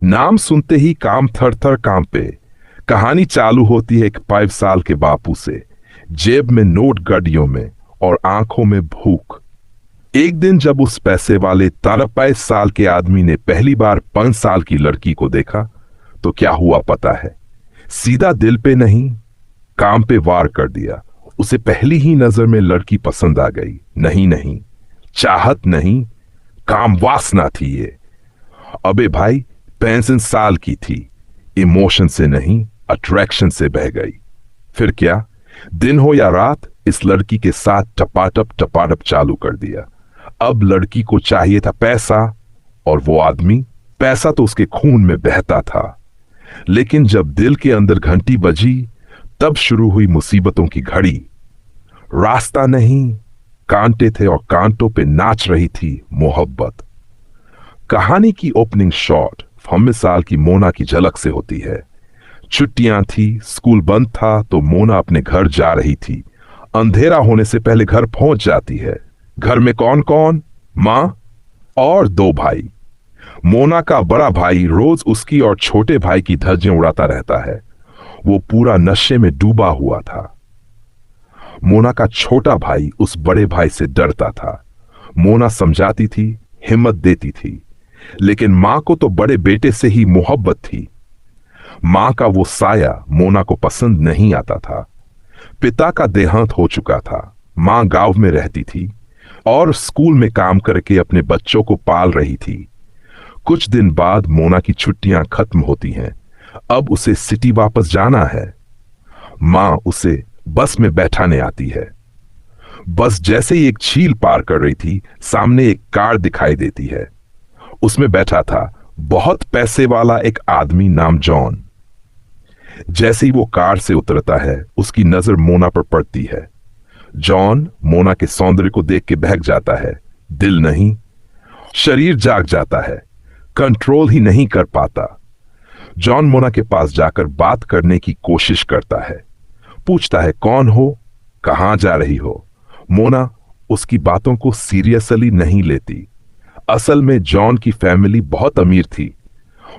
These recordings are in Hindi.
नाम सुनते ही काम थर थर कांपे। कहानी चालू होती है एक 5 साल के बापू से, जेब में नोट गड्डियों में और आंखों में भूख। एक दिन जब उस पैसे वाले 23 साल के आदमी ने पहली बार 5 साल की लड़की को देखा तो क्या हुआ पता है? सीधा दिल पे नहीं, काम पे वार कर दिया। उसे पहली ही नजर में लड़की पसंद आ गई। नहीं नहीं, चाहत नहीं, काम वासना थी ये। अबे भाई, 65 साल की थी, इमोशन से नहीं अट्रैक्शन से बह गई। फिर क्या, दिन हो या रात, इस लड़की के साथ टपाटप चालू कर दिया। अब लड़की को चाहिए था पैसा, और वो आदमी, पैसा तो उसके खून में बहता था। लेकिन जब दिल के अंदर घंटी बजी, तब शुरू हुई मुसीबतों की घड़ी। रास्ता नहीं, कांटे थे और कांटों पे नाच रही थी मोहब्बत। कहानी की ओपनिंग शॉट 5 साल की मोना की झलक से होती है। छुट्टियां थी, स्कूल बंद था, तो मोना अपने घर जा रही थी। अंधेरा होने से पहले घर पहुंच जाती है। घर में कौन कौन? मां और 2 भाई। मोना का बड़ा भाई रोज उसकी और छोटे भाई की धज्जियां उड़ाता रहता है। वो पूरा नशे में डूबा हुआ था। मोना का छोटा भाई उस बड़े भाई से डरता था। मोना समझाती थी, हिम्मत देती थी, लेकिन मां को तो बड़े बेटे से ही मोहब्बत थी। मां का वो साया मोना को पसंद नहीं आता था। पिता का देहांत हो चुका था। मां गांव में रहती थी और स्कूल में काम करके अपने बच्चों को पाल रही थी। कुछ दिन बाद मोना की छुट्टियां खत्म होती हैं। अब उसे सिटी वापस जाना है। मां उसे बस में बैठाने आती है। बस जैसे ही एक झील पार कर रही थी, सामने एक कार दिखाई देती है। उसमें बैठा था बहुत पैसे वाला एक आदमी नाम जॉन। जैसे ही वो कार से उतरता है, उसकी नजर मोना पर पड़ती है। जॉन मोना के सौंदर्य को देख के बहक जाता है। दिल नहीं, शरीर जाग जाता है, कंट्रोल ही नहीं कर पाता। जॉन मोना के पास जाकर बात करने की कोशिश करता है। पूछता है, कौन हो, कहां जा रही हो? मोना उसकी बातों को सीरियसली नहीं लेती। असल में जॉन की फैमिली बहुत अमीर थी।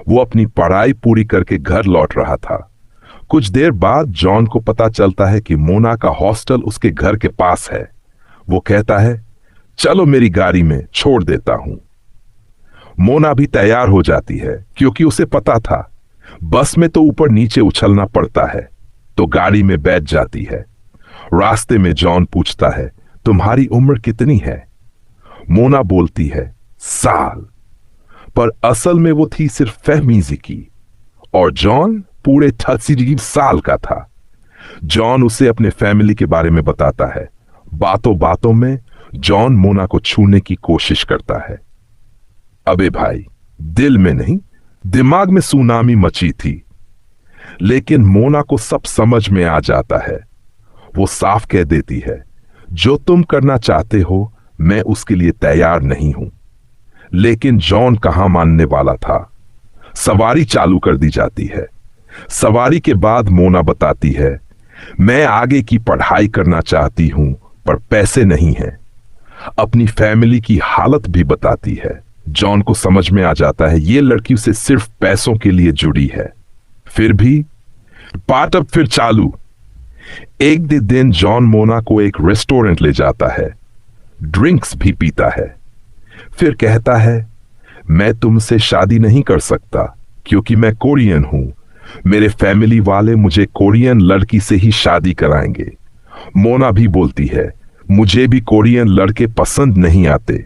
वो अपनी पढ़ाई पूरी करके घर लौट रहा था। कुछ देर बाद जॉन को पता चलता है कि मोना का हॉस्टल उसके घर के पास है। वो कहता है, चलो मेरी गाड़ी में छोड़ देता हूं। मोना भी तैयार हो जाती है, क्योंकि उसे पता था बस में तो ऊपर नीचे उछलना पड़ता है, तो गाड़ी में बैठ जाती है। रास्ते में जॉन पूछता है, तुम्हारी उम्र कितनी है? मोना बोलती है, साल। पर असल में वो थी सिर्फ फहमीजी की, और जॉन पूरे 38 साल का था। जॉन उसे अपने फैमिली के बारे में बताता है। बातों बातों में जॉन मोना को छूने की कोशिश करता है। अबे भाई, दिल में नहीं, दिमाग में सुनामी मची थी। लेकिन मोना को सब समझ में आ जाता है। वो साफ कह देती है, जो तुम करना चाहते हो मैं उसके लिए तैयार नहीं हूं। लेकिन जॉन कहां मानने वाला था। सवारी चालू कर दी जाती है। सवारी के बाद मोना बताती है, मैं आगे की पढ़ाई करना चाहती हूं, पर पैसे नहीं हैं। अपनी फैमिली की हालत भी बताती है। जॉन को समझ में आ जाता है ये लड़की उसे सिर्फ पैसों के लिए जुड़ी है। फिर भी पाठ अब फिर चालू। एक दिन जॉन मोना को एक रेस्टोरेंट ले जाता है, ड्रिंक्स भी पीता है। फिर कहता है, मैं तुमसे शादी नहीं कर सकता क्योंकि मैं कोरियन हूं। मेरे फैमिली वाले मुझे कोरियन लड़की से ही शादी कराएंगे। मोना भी बोलती है, मुझे भी कोरियन लड़के पसंद नहीं आते।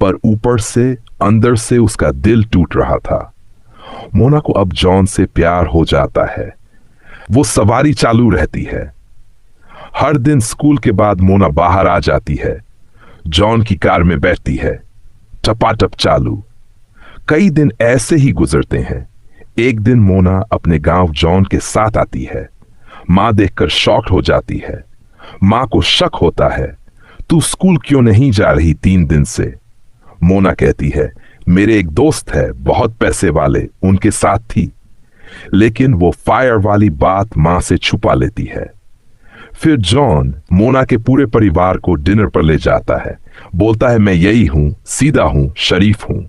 पर ऊपर से अंदर से उसका दिल टूट रहा था। मोना को अब जॉन से प्यार हो जाता है। वो सवारी चालू रहती है। हर दिन स्कूल के बाद मोना बाहर आ जाती है। जॉन की कार में बैठती है। टपाटप चालू। कई दिन ऐसे ही गुजरते हैं। एक दिन मोना अपने गांव जॉन के साथ आती है। मां देखकर शॉक्ड हो जाती है। मां को शक होता है, तू स्कूल क्यों नहीं जा रही 3 दिन से? मोना कहती है, मेरे एक दोस्त है बहुत पैसे वाले, उनके साथ थी। लेकिन वो फायर वाली बात मां से छुपा लेती है। फिर जॉन मोना के पूरे परिवार को डिनर पर ले जाता है। बोलता है, मैं यही हूं, सीधा हूं, शरीफ हूं।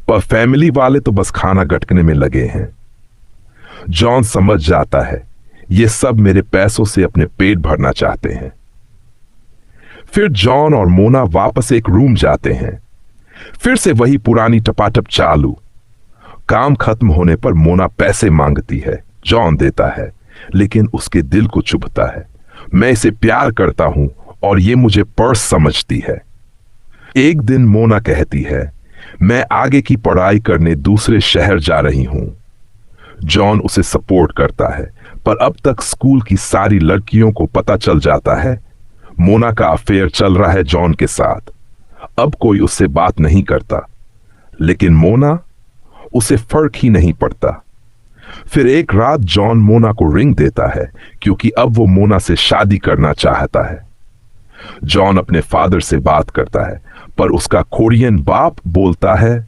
पर फैमिली वाले तो बस खाना गटकने में लगे हैं। जॉन समझ जाता है ये सब मेरे पैसों से अपने पेट भरना चाहते हैं। फिर जॉन और मोना वापस एक रूम जाते हैं। फिर से वही पुरानी टपाटप चालू। काम खत्म होने पर मोना पैसे मांगती है। जॉन देता है, लेकिन उसके दिल को चुभता है। मैं इसे प्यार करता हूं और ये मुझे पर्स समझती है। एक दिन मोना कहती है, मैं आगे की पढ़ाई करने दूसरे शहर जा रही हूं। जॉन उसे सपोर्ट करता है, पर अब तक स्कूल की सारी लड़कियों को पता चल जाता है मोना का अफेयर चल रहा है जॉन के साथ। अब कोई उससे बात नहीं करता, लेकिन मोना, उसे फर्क ही नहीं पड़ता। फिर एक रात जॉन मोना को रिंग देता है, क्योंकि अब वो मोना से शादी करना चाहता है। जॉन अपने फादर से बात करता है, पर उसका कोरियन बाप बोलता है,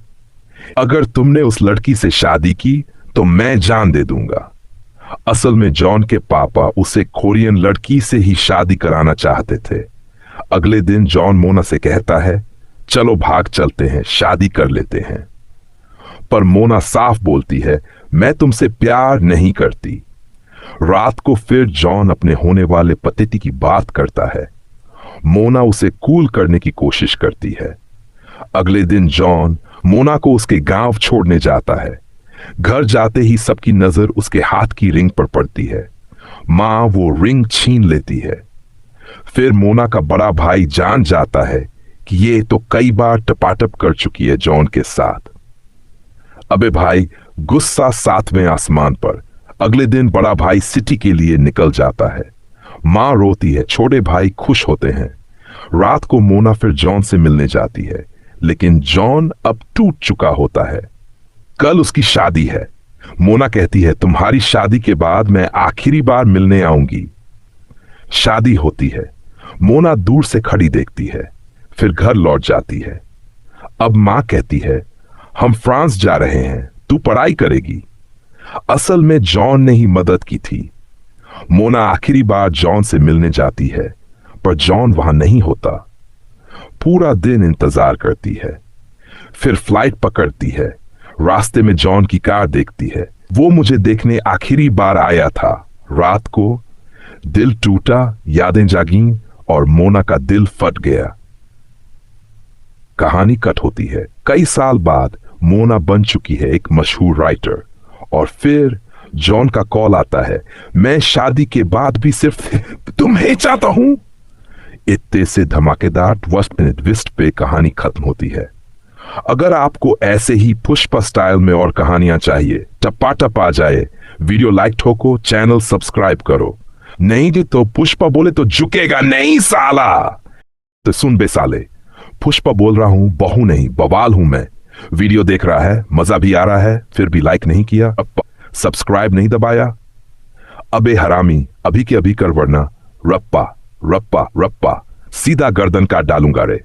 अगर तुमने उस लड़की से शादी की तो मैं जान दे दूंगा। असल में जॉन के पापा उसे कोरियन लड़की से ही शादी कराना चाहते थे। अगले दिन जॉन मोना से कहता है, चलो भाग चलते हैं, शादी कर लेते हैं। पर मोना साफ बोलती है, मैं तुमसे प्यार नहीं करती। रात को फिर जॉन अपने होने वाले पति की बात करता है। मोना उसे कूल करने की कोशिश करती है। अगले दिन जॉन मोना को उसके गांव छोड़ने जाता है। घर जाते ही सबकी नजर उसके हाथ की रिंग पर पड़ती है। मां वो रिंग छीन लेती है। फिर मोना का बड़ा भाई जान जाता है कि ये तो कई बार टपाटप कर चुकी है जॉन के साथ। अबे भाई, गुस्सा 7वें आसमान पर। अगले दिन बड़ा भाई सिटी के लिए निकल जाता है। मां रोती है, छोटे भाई खुश होते हैं। रात को मोना फिर जॉन से मिलने जाती है, लेकिन जॉन अब टूट चुका होता है। कल उसकी शादी है। मोना कहती है, तुम्हारी शादी के बाद मैं आखिरी बार मिलने आऊंगी। शादी होती है। मोना दूर से खड़ी देखती है, फिर घर लौट जाती है। अब मां कहती है, हम फ्रांस जा रहे हैं, तू पढ़ाई करेगी। असल में जॉन ने ही मदद की थी। मोना आखिरी बार जॉन से मिलने जाती है, पर जॉन वहां नहीं होता। पूरा दिन इंतजार करती है, फिर फ्लाइट पकड़ती है। रास्ते में जॉन की कार देखती है। वो मुझे देखने आखिरी बार आया था। रात को दिल टूटा, यादें जागी और मोना का दिल फट गया। कहानी कट होती है। कई साल बाद मोना बन चुकी है एक मशहूर राइटर, और फिर जॉन का कॉल आता है, मैं शादी के बाद भी सिर्फ तुम्हें चाहता हूं। इतने से धमाकेदार ट्विस्ट पे कहानी खत्म होती है। अगर आपको ऐसे ही पुष्पा स्टाइल में और कहानियां चाहिए, टपाटप आ जाए, वीडियो लाइक ठोको, चैनल सब्सक्राइब करो। नहीं जी तो पुष्पा बोले तो झुकेगा नहीं साला। तो सुन बे साले, पुष्पा बोल रहा हूं, बहू नहीं बवाल हूं मैं। वीडियो देख रहा है, मजा भी आ रहा है, फिर भी लाइक नहीं किया, सब्सक्राइब नहीं दबाया। अबे हरामी, अभी के अभी कर, वरना रप्पा रप्पा रप्पा सीधा गर्दन काट डालूंगा रे।